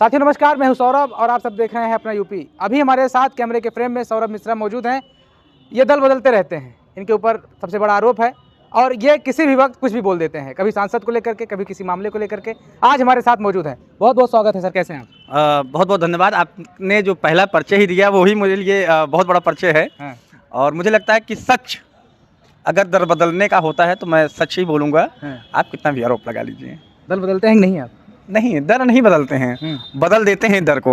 साथियों नमस्कार, मैं हूं सौरभ और आप सब देख रहे हैं अपना यूपी। अभी हमारे साथ कैमरे के फ्रेम में सौरभ मिश्रा मौजूद हैं। ये दल बदलते रहते हैं, इनके ऊपर सबसे बड़ा आरोप है और ये किसी भी वक्त कुछ भी बोल देते हैं, कभी सांसद को लेकर के, कभी किसी मामले को लेकर के। आज हमारे साथ मौजूद हैं। बहुत बहुत स्वागत है सर, कैसे हैं आप? बहुत बहुत धन्यवाद। आपने जो पहला परिचय ही दिया वही मुझे लिए बहुत बड़ा परिचय है। हाँ। और मुझे लगता है कि सच अगर दर बदलने का होता है तो मैं सच ही बोलूँगा। हाँ। आप कितना भी आरोप लगा लीजिए, दल बदलते हैं कि नहीं आप? नहीं, दर नहीं बदलते हैं, बदल देते हैं दर को।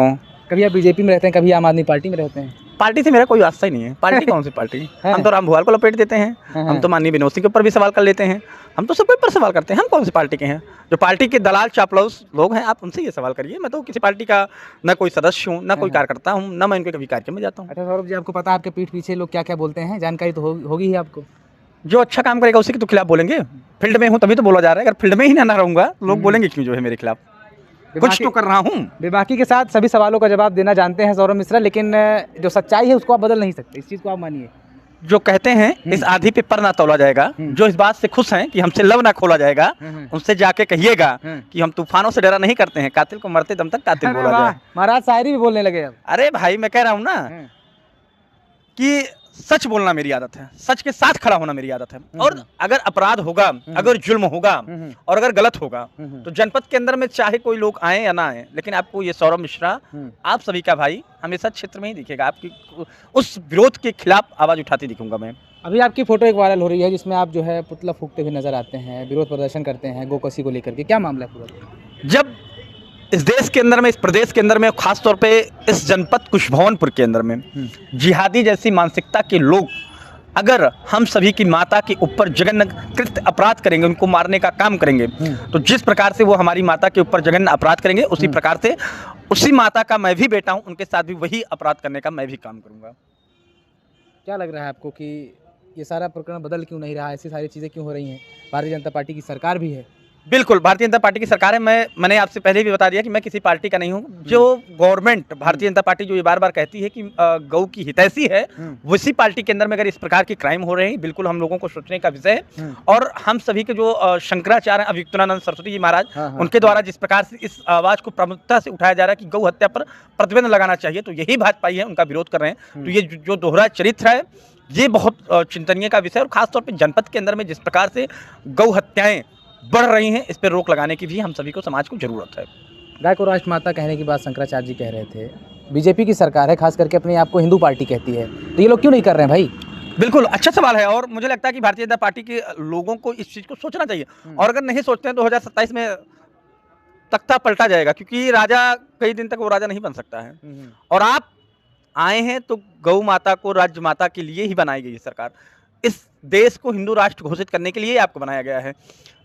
कभी आप बीजेपी में रहते हैं, कभी आम आदमी पार्टी में रहते हैं। पार्टी से मेरा कोई वास्ता ही नहीं है। पार्टी कौन सी पार्टी? हाँ। हम तो राम भुआल को लपेट देते हैं। हाँ। हम तो माननीय विनोद सिंह के ऊपर भी सवाल कर लेते हैं। हम तो सबके ऊपर सवाल करते हैं। हम कौन सी पार्टी के हैं? जो पार्टी के दलाल चापलूस लोग हैं, आप उनसे ये सवाल करिए। मैं तो किसी पार्टी का न कोई सदस्य हूँ, न कोई कार्यकर्ता हूँ, न मैं इनके कभी कार्यक्रम में जाता हूँ। अच्छा सौरभ जी, आपको पता है आपके पीठ पीछे लोग क्या क्या बोलते हैं? जानकारी तो होगी ही आपको। जो अच्छा काम करेगा उसी के तो खिलाफ बोलेंगे। फील्ड में हूँ तभी तो बोला जा रहा है। अगर फील्ड में ही ना रहूँगा लोग बोलेंगे क्यों जो है मेरे खिलाफ? कुछ तो कर रहा हूँ। बेबाकी के साथ सभी सवालों का जवाब देना जानते हैं सौरभ मिश्रा, लेकिन जो सच्चाई है उसको आप बदल नहीं सकते। इस चीज़ को आप मानिए। जो कहते हैं इस आधी पे पर ना तौला जाएगा। जो इस बात से खुश हैं कि हमसे लव ना खोला जाएगा, उनसे जाके कहिएगा कि हम तूफानों से डरा नहीं करते हैं, कातिल को मरते दम तक कातिल बोला जाए। महाराज शायरी भी बोलने लगे अब। अरे भाई, मैं कह रहा हूँ ना कि सच बोलना मेरी आदत है, सच के साथ खड़ा होना मेरी आदत है। और अगर अपराध होगा, अगर जुल्म होगा और अगर गलत होगा तो जनपद के अंदर में चाहे कोई लोग आए या ना आए, लेकिन आपको ये सौरभ मिश्रा, आप सभी का भाई, हमेशा क्षेत्र में ही दिखेगा। आपकी उस विरोध के खिलाफ आवाज उठाती दिखूंगा मैं। अभी आपकी फोटो एक वायरल हो रही है जिसमें आप जो है पुतला फूकते हुए नजर आते हैं, विरोध प्रदर्शन करते हैं गोकसी को लेकर के। क्या मामला है पूरा? जब इस देश के अंदर में, इस प्रदेश के अंदर में, खास तौर पे इस जनपद कुशभवनपुर के अंदर में जिहादी जैसी मानसिकता के लोग अगर हम सभी की माता के ऊपर जघन्य अपराध करेंगे, उनको मारने का काम करेंगे, तो जिस प्रकार से वो हमारी माता के ऊपर जघन्य अपराध करेंगे, उसी प्रकार से उसी माता का मैं भी बेटा हूं, उनके साथ भी वही अपराध करने का मैं भी काम करूंगा। क्या लग रहा है आपको कि ये सारा प्रकरण बदल क्यों नहीं रहा? ऐसी सारी चीज़ें क्यों हो रही हैं? भारतीय जनता पार्टी की सरकार भी है। बिल्कुल, भारतीय जनता पार्टी की सरकार है। मैंने आपसे पहले भी बता दिया कि मैं किसी पार्टी का नहीं हूँ। जो गवर्नमेंट भारतीय जनता पार्टी जो ये बार बार कहती है कि गौ की हितैषी है, उसी पार्टी के अंदर में अगर इस प्रकार के क्राइम हो रहे हैं, बिल्कुल हम लोगों को सोचने का विषय है। और हम सभी के जो शंकराचार्य हैं, अभियुक्तानंद सरस्वती जी महाराज, उनके द्वारा जिस प्रकार से इस आवाज़ को प्रमुखता से उठाया जा रहा है कि गौ हत्या पर प्रतिबंध लगाना चाहिए, तो यही भाजपाई है, उनका विरोध कर रहे हैं। तो ये जो दोहरा चरित्र है, ये बहुत चिंतनीय का विषय है। और खासतौर पर जनपद के अंदर में जिस प्रकार से गौ हत्याएँ बढ़ रही हैं, इस पर रोक लगाने की भी हम सभी को, समाज को जरूरत है। गाय को राष्ट्रमाता कहने की बात शंकराचार्य जी कह रहे थे। बीजेपी की सरकार है, खास करके अपने आप को हिंदू पार्टी कहती है, तो ये लोग क्यों नहीं कर रहे हैं भाई? बिल्कुल अच्छा सवाल है। और मुझे लगता है कि भारतीय जनता पार्टी के लोगों को इस चीज़ को सोचना चाहिए। और अगर नहीं सोचते हैं तो 2027 में तख्ता पलटा जाएगा, क्योंकि राजा कई दिन तक वो राजा नहीं बन सकता है। और आप आए हैं तो गौ माता को राज्य माता के लिए ही बनाई गई है सरकार। इस देश को हिंदू राष्ट्र घोषित करने के लिए ही आपको बनाया गया है।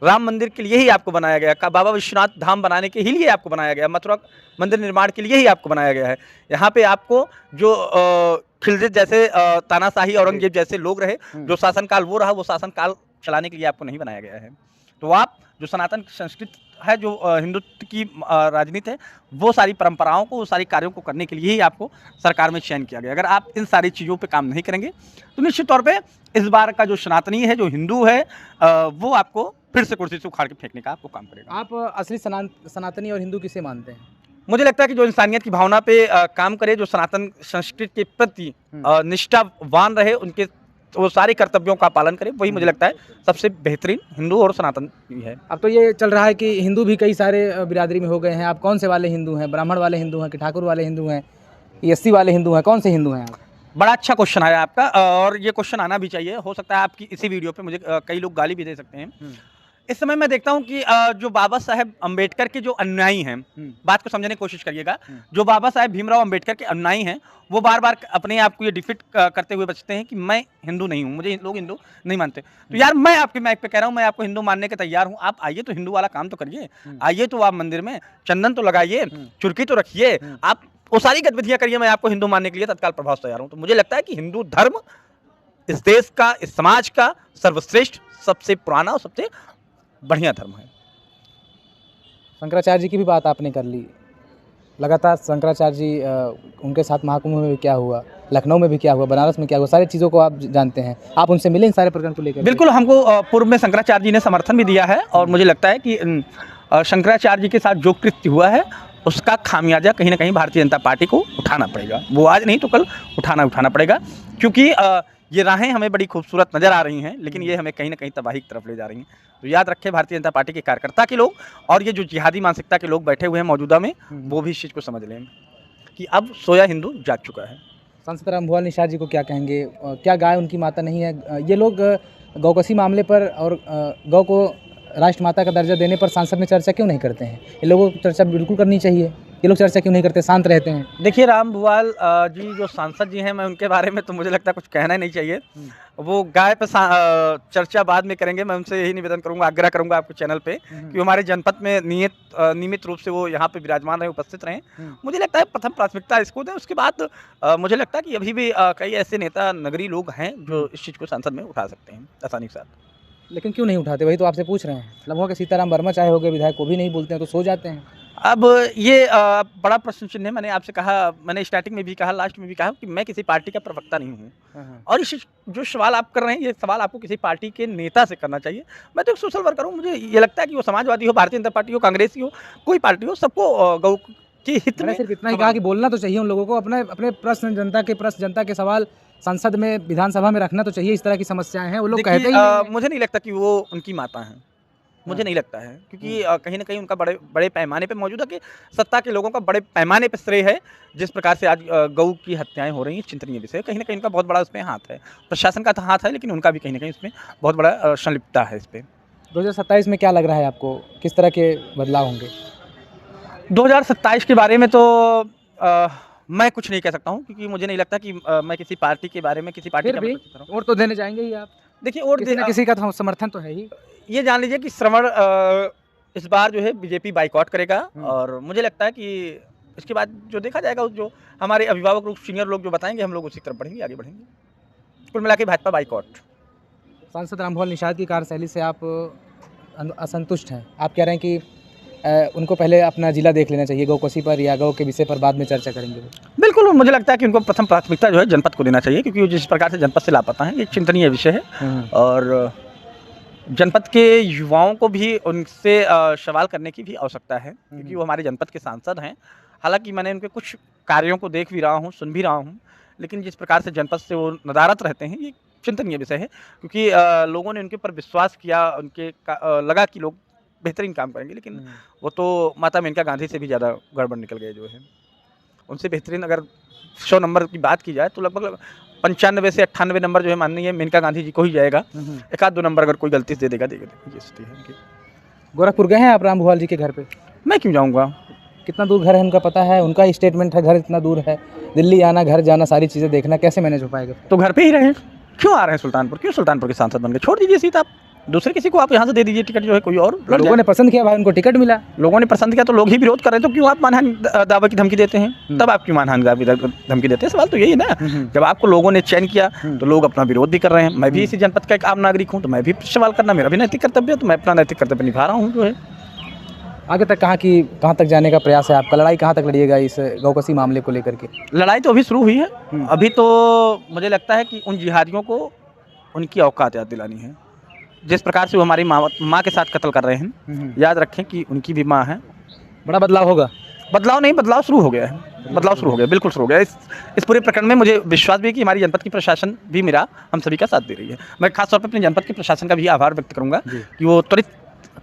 राम मंदिर के लिए ही आपको बनाया गया है। बाबा विश्वनाथ धाम बनाने के ही लिए आपको बनाया गया है। मथुरा मंदिर निर्माण के लिए ही आपको बनाया गया है। यहाँ पे आपको जो खिलजी जैसे तानाशाही औरंगजेब जैसे लोग रहे, जो शासनकाल वो रहा, वो शासनकाल चलाने के लिए आपको नहीं बनाया गया है। तो आप जो सनातन संस्कृति है, जो हिंदुत्व की राजनीति है, वो सारी परंपराओं को, वो सारी कार्यों को करने के लिए ही आपको सरकार में चयन किया गया। अगर आप इन सारी चीज़ों पे काम नहीं करेंगे तो निश्चित तौर पे इस बार का जो सनातनी है, जो हिंदू है, वो आपको फिर से कुर्सी से उखाड़ के फेंकने का आपको काम करेगा। आप असली सनातनी और हिंदू किसे मानते हैं? मुझे लगता है कि जो इंसानियत की भावना पे काम करे, जो सनातन संस्कृति के प्रति निष्ठावान रहे, उनके वो सारे कर्तव्यों का पालन करें, वही मुझे लगता है सबसे बेहतरीन हिंदू और सनातन भी है। अब तो ये चल रहा है कि हिंदू भी कई सारे बिरादरी में हो गए हैं। आप कौन से वाले हिंदू हैं? ब्राह्मण वाले हिंदू हैं कि ठाकुर वाले हिंदू हैं, एससी वाले हिंदू हैं? कौन से हिंदू हैं आप? बड़ा अच्छा क्वेश्चन आया आपका, और ये क्वेश्चन आना भी चाहिए। हो सकता है आपकी इसी वीडियो पे मुझे कई लोग गाली भी दे सकते हैं। इस समय मैं देखता हूं कि जो बाबा साहेब अंबेडकर के जो अनुयायी हैं, बात को समझने की कोशिश करिएगा, जो बाबा साहेब भीमराव अंबेडकर के अनुयायी हैं, वो बार बार अपने आप को ये डिफीट करते हुए बचते हैं कि मैं हिंदू नहीं हूं, मुझे लोग हिंदू नहीं मानते। तो यार, मैं आपके माइक पे कह रहा हूं, मैं आपको हिंदू मानने के तैयार हूं। आप आइए तो हिंदू वाला काम तो करिए। आइए तो आप मंदिर में चंदन तो लगाइए, चुरकी तो रखिए, आप वो सारी गतिविधियां करिए। मैं आपको हिंदू मानने के लिए तत्काल प्रभाव से तैयार हूं। तो मुझे लगता है कि हिंदू धर्म इस देश का, इस समाज का सर्वश्रेष्ठ, सबसे पुराना और सबसे बढ़िया धर्म है। शंकराचार्य जी की भी बात आपने कर ली। लगातार शंकराचार्य जी उनके साथ महाकुंभ में भी क्या हुआ, लखनऊ में भी क्या हुआ, बनारस में क्या हुआ, सारी चीज़ों को आप जानते हैं। आप उनसे मिले इन सारे प्रकरण को लेकर? बिल्कुल, हमको पूर्व में शंकराचार्य जी ने समर्थन भी दिया है। और मुझे लगता है कि शंकराचार्य जी के साथ जो कृत्य हुआ है उसका खामियाजा कहीं ना कहीं भारतीय जनता पार्टी को उठाना पड़ेगा। वो आज नहीं तो कल उठाना पड़ेगा, क्योंकि ये राहें हमें बड़ी खूबसूरत नज़र आ रही हैं, लेकिन ये हमें कहीं ना कहीं तबाही की तरफ ले जा रही हैं। तो याद रखें, भारतीय जनता पार्टी के कार्यकर्ता के लोग और ये जो जिहादी मानसिकता के लोग बैठे हुए हैं मौजूदा में, वो भी इस चीज़ को समझ लें कि अब सोया हिंदू जाग चुका है। सांसद रामभुवाल निषाद जी को क्या कहेंगे? क्या गाय उनकी माता नहीं है? ये लोग गौकसी मामले पर और गौ को राष्ट्रमाता का दर्जा देने पर सांसद में चर्चा क्यों नहीं करते हैं? ये लोगों को चर्चा बिल्कुल करनी चाहिए। ये लोग चर्चा क्यों नहीं करते, शांत रहते हैं? देखिए, रामभुवाल जी जो सांसद जी हैं, मैं उनके बारे में तो मुझे लगता है कुछ कहना ही नहीं चाहिए। वो गाय पर चर्चा बाद में करेंगे। मैं उनसे यही निवेदन करूंगा, आग्रह करूंगा आपके चैनल पे कि हमारे जनपद में नियमित रूप से वो यहाँ पे विराजमान रहे, उपस्थित रहें। मुझे लगता है प्रथम प्राथमिकता इसको दें। उसके बाद मुझे लगता है कि अभी भी कई ऐसे नेता नगरीय लोग हैं जो इस चीज़ को संसद में उठा सकते हैं आसानी के साथ। लेकिन क्यों नहीं उठाते? वही तो आपसे पूछ रहे हैं। लम्हों के सीताराम वर्मा चाहे हो गए विधायक, वो भी नहीं बोलते हैं तो सो जाते हैं। अब ये बड़ा प्रश्न चिन्ह है। मैंने आपसे कहा, मैंने स्टार्टिंग में भी कहा, लास्ट में भी कहा कि मैं किसी पार्टी का प्रवक्ता नहीं हूँ। और इस जो सवाल आप कर रहे हैं, ये सवाल आपको किसी पार्टी के नेता से करना चाहिए। मैं तो एक सोशल वर्कर हूँ। मुझे ये लगता है कि वो समाजवादी हो, भारतीय जनता पार्टी हो, कांग्रेसी हो, कोई पार्टी हो, सबको गौ के हित में सिर्फ इतना ही कहा कि बोलना तो चाहिए उन लोगों को, अपने प्रश्न, जनता के सवाल संसद में, विधानसभा में रखना तो चाहिए। इस तरह की समस्याएं हैं, वो लोग कहते ही नहीं हैं। मुझे नहीं लगता कि वो उनकी माता हैं। मुझे नहीं लगता है, क्योंकि कहीं ना कहीं उनका बड़े पैमाने पे मौजूदा के सत्ता के लोगों का बड़े पैमाने पे श्रेय है। जिस प्रकार से आज गौ की हत्याएं हो रही हैं, चिंतनीय विषय। कहीं ना कहीं उनका बहुत बड़ा उसमें हाथ है, प्रशासन का तो हाथ है, लेकिन उनका भी कहीं ना कहीं उसमें बहुत बड़ा संलिप्तता है। इस पर 2027 में क्या लग रहा है आपको, किस तरह के बदलाव होंगे? 2027 के बारे में तो मैं कुछ नहीं कह सकता हूँ, क्योंकि मुझे नहीं लगता कि मैं किसी पार्टी के बारे में, किसी पार्टी का वोट तो देने जाएंगे ही आप। देखिए, वोट किसी का समर्थन तो है ही। ये जान लीजिए कि श्रवण इस बार जो है बीजेपी बाइकआउट करेगा, और मुझे लगता है कि इसके बाद जो देखा जाएगा, जो हमारे अभिभावक लोग, सीनियर लोग जो बताएंगे, हम लोग उसी तरफ बढ़ेंगे, आगे बढ़ेंगे। कुल मिला के भाजपा बाइकआउट। सांसद रामभुवाल निषाद की कार्यशैली से आप असंतुष्ट हैं? आप कह रहे हैं कि उनको पहले अपना जिला देख लेना चाहिए, गौकसी पर या गौ के विषय पर बाद में चर्चा करेंगे। बिल्कुल, मुझे लगता है कि उनको प्रथम प्राथमिकता जो है जनपद को देना चाहिए, क्योंकि जिस प्रकार से जनपद से लापता है, ये चिंतनीय विषय है। और जनपद के युवाओं को भी उनसे सवाल करने की भी आवश्यकता है, क्योंकि वो हमारे जनपद के सांसद हैं। हालांकि मैंने उनके कुछ कार्यों को देख भी रहा हूँ, सुन भी रहा हूँ, लेकिन जिस प्रकार से जनपद से वो नदारत रहते हैं, ये चिंतनीय विषय है। क्योंकि लोगों ने उनके ऊपर विश्वास किया, लगा कि लोग बेहतरीन काम करेंगे, लेकिन वो तो माता मेनका गांधी से भी ज़्यादा गड़बड़ निकल गए जो है। उनसे बेहतरीन अगर 100 नंबर की बात की जाए तो लगभग 95 से 98 नंबर जो है माननीय मेनका गांधी जी को ही जाएगा। एक आध दो नंबर अगर कोई गलती से दे देगा। ये स्थिति है उनकी। गोरखपुर गए हैं आप रामभुवाल जी के घर पे? मैं क्यों जाऊँगा? कितना दूर घर है उनका पता है? उनका स्टेटमेंट है घर इतना दूर है, दिल्ली आना, घर जाना, सारी चीज़ें देखना, कैसे मैनेज हो पाएगा? तो घर पे ही रहे। क्यों आ रहे हैं सुल्तानपुर? क्यों सुल्तानपुर के सांसद बन के? छोड़ दीजिए सीट, आप दूसरे किसी को आप यहाँ से दे दीजिए टिकट, जो है कोई और। लोगों ने पसंद किया भाई, उनको टिकट मिला। लोगों ने पसंद किया तो लोग ही विरोध कर रहे हैं, तो क्यों आप मानहानि दावा की धमकी देते हैं? तब आप क्यों मानहानि धमकी देते हैं? सवाल तो यही है ना। जब आपको लोगों ने चयन किया तो लोग अपना विरोध भी कर रहे हैं। मैं भी इसी जनपद का एक आम नागरिक हूँ, तो मैं भी सवाल करना मेरा भी नैतिक कर्तव्य है, तो मैं अपना नैतिक कर्तव्य निभा रहा हूँ जो है। आगे तक कहाँ तक जाने का प्रयास है आपका? लड़ाई कहाँ तक लड़िएगा इस गौकसी मामले को लेकर के? लड़ाई तो अभी शुरू हुई है। अभी तो मुझे लगता है कि उन जिहादियों को उनकी औकात याद दिलानी है। जिस प्रकार से वो हमारी माँ के साथ कत्ल कर रहे हैं, याद रखें कि उनकी भी माँ है। बड़ा बदलाव होगा? बदलाव नहीं, बदलाव शुरू हो गया है। बदलाव शुरू हो गया, बिल्कुल शुरू हो गया। इस पूरे प्रकरण में मुझे विश्वास भी है कि हमारी जनपद की प्रशासन भी हम सभी का साथ दे रही है। मैं खासतौर पर अपने जनपद के प्रशासन का भी आभार व्यक्त करूँगा कि वो त्वरित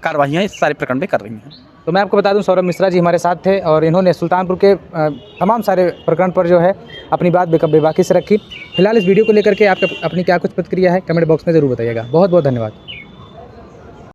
कार्रवाइयाँ इस सारे प्रकरण में कर रही हैं। तो मैं आपको बता दूं, सौरभ मिश्रा जी हमारे साथ थे और इन्होंने सुल्तानपुर के तमाम सारे प्रकरण पर जो है अपनी बात बेबाकी से रखी। फिलहाल इस वीडियो को लेकर के आपका अपनी क्या कुछ प्रतिक्रिया है कमेंट बॉक्स में ज़रूर बताइएगा। बहुत बहुत धन्यवाद।